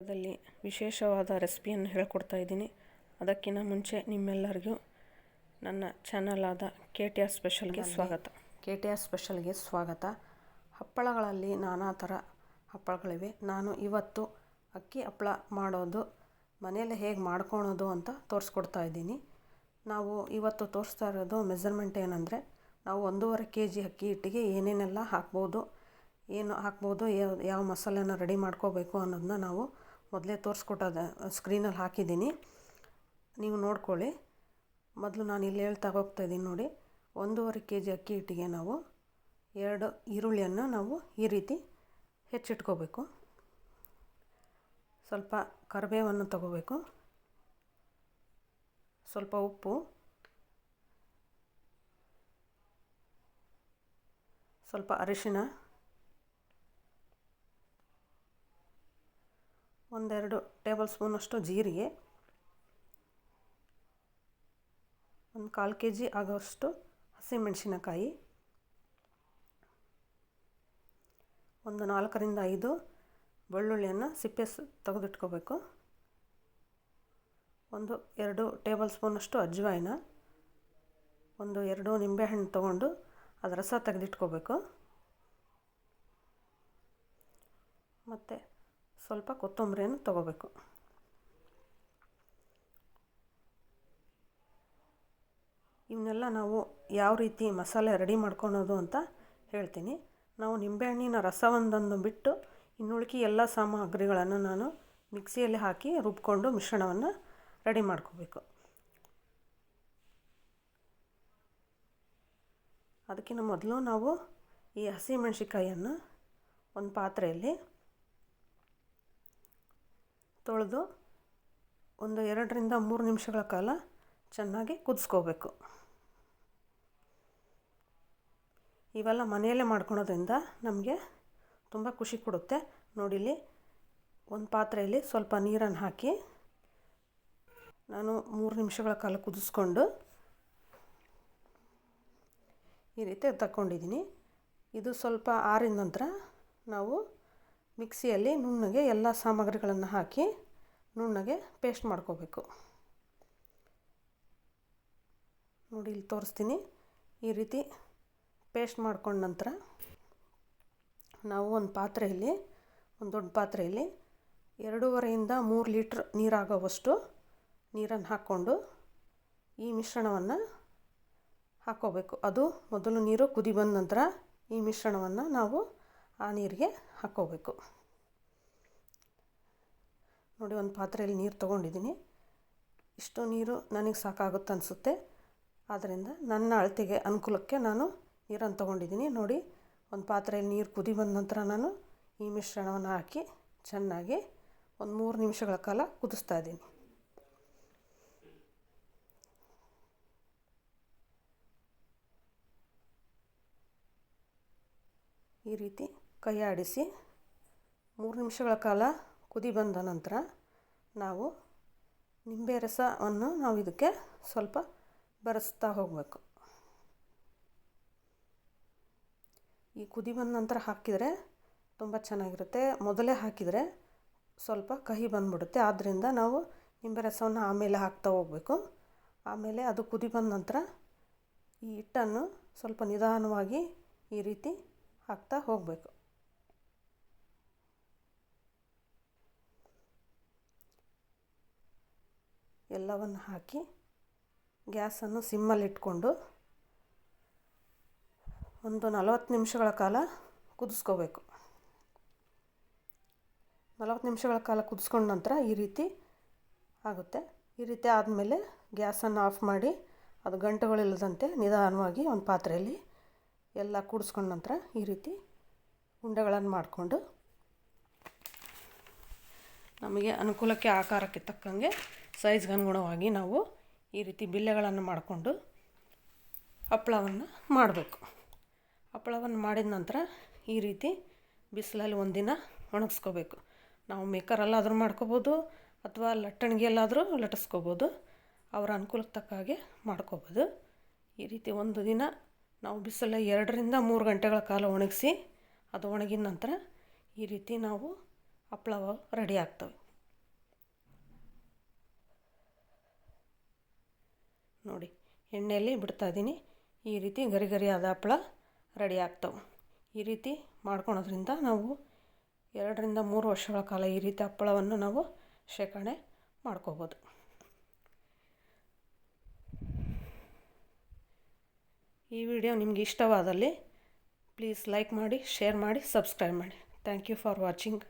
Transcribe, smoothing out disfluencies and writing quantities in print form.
ದಲ್ಲಿ ವಿಶೇಷವಾದ ರೆಸಿಪಿಯನ್ನು ಹೇಳ್ಕೊಡ್ತಾ ಇದ್ದೀನಿ. ಅದಕ್ಕಿಂತ ಮುಂಚೆ ನಿಮ್ಮೆಲ್ಲರಿಗೂ ನನ್ನ ಚಾನಲ್ ಆದ KTR ಸ್ಪೆಷಲ್ಗೆ ಸ್ವಾಗತ. ಹಪ್ಪಳಗಳಲ್ಲಿ ನಾನಾ ಥರ ಹಪ್ಪಳಗಳಿವೆ. ನಾನು ಇವತ್ತು ಅಕ್ಕಿ ಹಪ್ಪಳ ಮಾಡೋದು ಮನೆಯಲ್ಲೇ ಹೇಗೆ ಮಾಡ್ಕೊಳೋದು ಅಂತ ತೋರಿಸ್ಕೊಡ್ತಾ ಇದ್ದೀನಿ. ನಾವು ಇವತ್ತು ತೋರಿಸ್ತಾ ಇರೋದು ಮೆಜರ್ಮೆಂಟ್ ಏನಂದರೆ, ನಾವು 1.5 kg ಅಕ್ಕಿ ಹಿಟ್ಟಿಗೆ ಏನೇನೆಲ್ಲ ಹಾಕ್ಬೋದು, ಯಾವ ಮಸಾಲೆನ ರೆಡಿ ಮಾಡ್ಕೋಬೇಕು ಅನ್ನೋದನ್ನ ನಾವು ಮೊದಲೇ ತೋರಿಸ್ಕೊಟ್ಟೋದು ಸ್ಕ್ರೀನಲ್ಲಿ ಹಾಕಿದ್ದೀನಿ, ನೀವು ನೋಡ್ಕೊಳ್ಳಿ. ಮೊದಲು ನಾನು ಇಲ್ಲಿ ಹೇಳ್ತಾ ಹೋಗ್ತಾಯಿದ್ದೀನಿ ನೋಡಿ. 1.5 kg ಅಕ್ಕಿ ಹಿಟ್ಟಿಗೆ ನಾವು 2 ಈರುಳ್ಳಿಯನ್ನು ನಾವು ಈ ರೀತಿ ಹೆಚ್ಚಿಟ್ಕೋಬೇಕು. ಸ್ವಲ್ಪ ಕರಿಬೇವನ್ನು ತಗೋಬೇಕು, ಸ್ವಲ್ಪ ಉಪ್ಪು, ಸ್ವಲ್ಪ ಅರಿಶಿನ, 1-2 ಟೇಬಲ್ ಸ್ಪೂನಷ್ಟು ಜೀರಿಗೆ, 1/4 kg ಆಗೋಷ್ಟು ಹಸಿಮೆಣಸಿನಕಾಯಿ, 4-5 ಬೆಳ್ಳುಳ್ಳಿಯನ್ನು ಸಿಪ್ಪೆ ತೆಗೆದಿಟ್ಕೋಬೇಕು, 1-2 ಟೇಬಲ್ ಸ್ಪೂನಷ್ಟು ಅಜ್ವಾಯಿನ, 1-2 ನಿಂಬೆಹಣ್ಣು ತೊಗೊಂಡು ಅದರ ರಸ ತೆಗೆದಿಟ್ಕೋಬೇಕು, ಮತ್ತು ಸ್ವಲ್ಪ ಕೊತ್ತಂಬರಿಯನ್ನು ತೊಗೋಬೇಕು. ಇವನ್ನೆಲ್ಲ ನಾವು ಯಾವ ರೀತಿ ಮಸಾಲೆ ರೆಡಿ ಮಾಡ್ಕೊಳೋದು ಅಂತ ಹೇಳ್ತೀನಿ. ನಾವು ನಿಂಬೆಹಣ್ಣಿನ ರಸ ಒಂದೊಂದು ಬಿಟ್ಟು ಇನ್ನುಳಿಕೆ ಎಲ್ಲ ಸಾಮಗ್ರಿಗಳನ್ನು ನಾನು ಮಿಕ್ಸಿಯಲ್ಲಿ ಹಾಕಿ ರುಬ್ಕೊಂಡು ಮಿಶ್ರಣವನ್ನು ರೆಡಿ ಮಾಡ್ಕೋಬೇಕು. ಅದಕ್ಕಿಂತ ಮೊದಲು ನಾವು ಈ ಹಸಿಮೆಣಸಿಕಾಯಿಯನ್ನು ಒಂದು ಪಾತ್ರೆಯಲ್ಲಿ ತೊಳೆದು 2-3 ನಿಮಿಷಗಳ ಕಾಲ ಚೆನ್ನಾಗಿ ಕುದಿಸ್ಕೋಬೇಕು. ಇವೆಲ್ಲ ಮನೆಯಲ್ಲೇ ಮಾಡ್ಕೊಳೋದ್ರಿಂದ ನಮಗೆ ತುಂಬ ಖುಷಿ ಕೊಡುತ್ತೆ. ನೋಡಿಲಿ, ಒಂದು ಪಾತ್ರೆಯಲ್ಲಿ ಸ್ವಲ್ಪ ನೀರನ್ನು ಹಾಕಿ ನಾನು 3 ನಿಮಿಷಗಳ ಕಾಲ ಕುದಿಸ್ಕೊಂಡು ಈ ರೀತಿ ತಗೊಂಡಿದ್ದೀನಿ. ಇದು ಸ್ವಲ್ಪ ಆರಿದ ನಂತರ ನಾವು ಮಿಕ್ಸಿಯಲ್ಲಿ ನುಣ್ಣಗೆ ಎಲ್ಲ ಸಾಮಗ್ರಿಗಳನ್ನು ಹಾಕಿ ನುಣ್ಣಗೆ ಪೇಸ್ಟ್ ಮಾಡ್ಕೋಬೇಕು. ನೋಡಿ, ಇಲ್ಲಿ ತೋರಿಸ್ತೀನಿ. ಈ ರೀತಿ ಪೇಸ್ಟ್ ಮಾಡ್ಕೊಂಡ ನಂತರ ನಾವು ಒಂದು ದೊಡ್ಡ ಪಾತ್ರೆಯಲ್ಲಿ 2.5-3 ಲೀಟ್ರ್ ನೀರಾಗೋವಷ್ಟು ನೀರನ್ನು ಹಾಕ್ಕೊಂಡು ಈ ಮಿಶ್ರಣವನ್ನು ಹಾಕ್ಕೋಬೇಕು. ಅದು ಮೊದಲು ನೀರು ಕುದಿ ಬಂದ ನಂತರ ಈ ಮಿಶ್ರಣವನ್ನು ನಾವು ಆ ನೀರಿಗೆ ಹಾಕ್ಕೋಬೇಕು. ನೋಡಿ, ಒಂದು ಪಾತ್ರೆಯಲ್ಲಿ ನೀರು ತೊಗೊಂಡಿದ್ದೀನಿ. ಇಷ್ಟು ನೀರು ನನಗೆ ಸಾಕಾಗುತ್ತೆ ಅನಿಸುತ್ತೆ. ಆದ್ದರಿಂದ ನನ್ನ ಅಳತೆಗೆ ಅನುಕೂಲಕ್ಕೆ ನಾನು ನೀರನ್ನು ತೊಗೊಂಡಿದ್ದೀನಿ. ನೋಡಿ, ಒಂದು ಪಾತ್ರೆಯಲ್ಲಿ ನೀರು ಕುದಿ ಬಂದ ನಂತರ ನಾನು ಈ ಮಿಶ್ರಣವನ್ನು ಹಾಕಿ ಚೆನ್ನಾಗಿ 3 ನಿಮಿಷಗಳ ಕಾಲ ಕುದಿಸ್ತಾ ಇದ್ದೀನಿ. ಈ ರೀತಿ ಕೈ ಆಡಿಸಿ 3 ನಿಮಿಷಗಳ ಕಾಲ ಕುದಿ ಬಂದ ನಂತರ ನಾವು ನಿಂಬೆ ರಸವನ್ನು ನಾವು ಇದಕ್ಕೆ ಸ್ವಲ್ಪ ಬೆರೆಸ್ತಾ ಹೋಗಬೇಕು. ಈ ಕುದಿ ಬಂದ ನಂತರ ಹಾಕಿದರೆ ತುಂಬ ಚೆನ್ನಾಗಿರುತ್ತೆ. ಮೊದಲೇ ಹಾಕಿದರೆ ಸ್ವಲ್ಪ ಕಹಿ ಬಂದುಬಿಡುತ್ತೆ. ಆದ್ದರಿಂದ ನಾವು ನಿಂಬೆ ರಸವನ್ನು ಆಮೇಲೆ ಹಾಕ್ತಾ ಹೋಗಬೇಕು. ಆಮೇಲೆ ಅದು ಕುದಿ ಬಂದ ನಂತರ ಈ ಹಿಟ್ಟನ್ನು ಸ್ವಲ್ಪ ನಿಧಾನವಾಗಿ ಈ ರೀತಿ ಹಾಕ್ತಾ ಹೋಗಬೇಕು. ಎಲ್ಲವನ್ನು ಹಾಕಿ ಗ್ಯಾಸನ್ನು ಸಿಮ್ಮಲ್ಲಿಟ್ಕೊಂಡು ಒಂದು 40 ನಿಮಿಷಗಳ ಕಾಲ ಕುದಿಸ್ಕೋಬೇಕು. 40 ನಿಮಿಷಗಳ ಕಾಲ ಕುದಿಸ್ಕೊಂಡ ನಂತರ ಈ ರೀತಿ ಆಗುತ್ತೆ. ಈ ರೀತಿ ಆದಮೇಲೆ ಗ್ಯಾಸನ್ನು ಆಫ್ ಮಾಡಿ ಅದು ಗಂಟುಗಳಿಲ್ಲದಂತೆ ನಿಧಾನವಾಗಿ ಒಂದು ಪಾತ್ರೆಯಲ್ಲಿ ಎಲ್ಲ ಕೂಡಿಸ್ಕೊಂಡ ನಂತರ ಈ ರೀತಿ ಉಂಡೆಗಳನ್ನು ಮಾಡಿಕೊಂಡು ನಮಗೆ ಅನುಕೂಲಕ್ಕೆ ಆಕಾರಕ್ಕೆ ತಕ್ಕಂಗೆ ಸೈಜ್ಗೆ ಅನುಗುಣವಾಗಿ ನಾವು ಈ ರೀತಿ ಬಿಲ್ಲೆಗಳನ್ನು ಮಾಡಿಕೊಂಡು ಹಪ್ಪಳವನ್ನು ಮಾಡಬೇಕು. ಹಪ್ಪಳವನ್ನು ಮಾಡಿದ ನಂತರ ಈ ರೀತಿ ಬಿಸಿಲಲ್ಲಿ ಒಂದಿನ ಒಣಗಿಸ್ಕೋಬೇಕು. ನಾವು ಮೇಕರಲ್ಲಾದರೂ ಮಾಡ್ಕೋಬೋದು ಅಥವಾ ಲಟ್ಟಣಿಗೆಲ್ಲಾದರೂ ಲಟ್ಟಿಸ್ಕೋಬೋದು. ಅವರ ಅನುಕೂಲಕ್ಕೆ ತಕ್ಕ ಹಾಗೆ ಮಾಡ್ಕೋಬೋದು. ಈ ರೀತಿ ಒಂದು ದಿನ ನಾವು ಬಿಸಿಲಲ್ಲಿ 2-3 ಗಂಟೆಗಳ ಕಾಲ ಒಣಗಿಸಿ ಅದು ಒಣಗಿದ ನಂತರ ಈ ರೀತಿ ನಾವು ಹಪ್ಪಳ ರೆಡಿ ಆಗ್ತವೆ. ನೋಡಿ ಎಣ್ಣೆಯಲ್ಲಿ ಬಿಡ್ತಾಯಿದ್ದೀನಿ. ಈ ರೀತಿ ಗರಿ ಗರಿಯಾದ ಹಪ್ಪಳ ರೆಡಿ ಆಗ್ತವೆ. ಈ ರೀತಿ ಮಾಡ್ಕೊಳೋದ್ರಿಂದ ನಾವು 2ರಿಂದ 3 ವರ್ಷಗಳ ಕಾಲ ಈ ರೀತಿ ಹಪ್ಪಳವನ್ನು ನಾವು ಶೇಖರಣೆ ಮಾಡ್ಕೋಬೋದು. ಈ ವಿಡಿಯೋ ನಿಮಗೆ ಇಷ್ಟವಾದಲ್ಲಿ ಪ್ಲೀಸ್ ಲೈಕ್ ಮಾಡಿ, ಶೇರ್ ಮಾಡಿ, ಸಬ್ಸ್ಕ್ರೈಬ್ ಮಾಡಿ. Thank you for watching.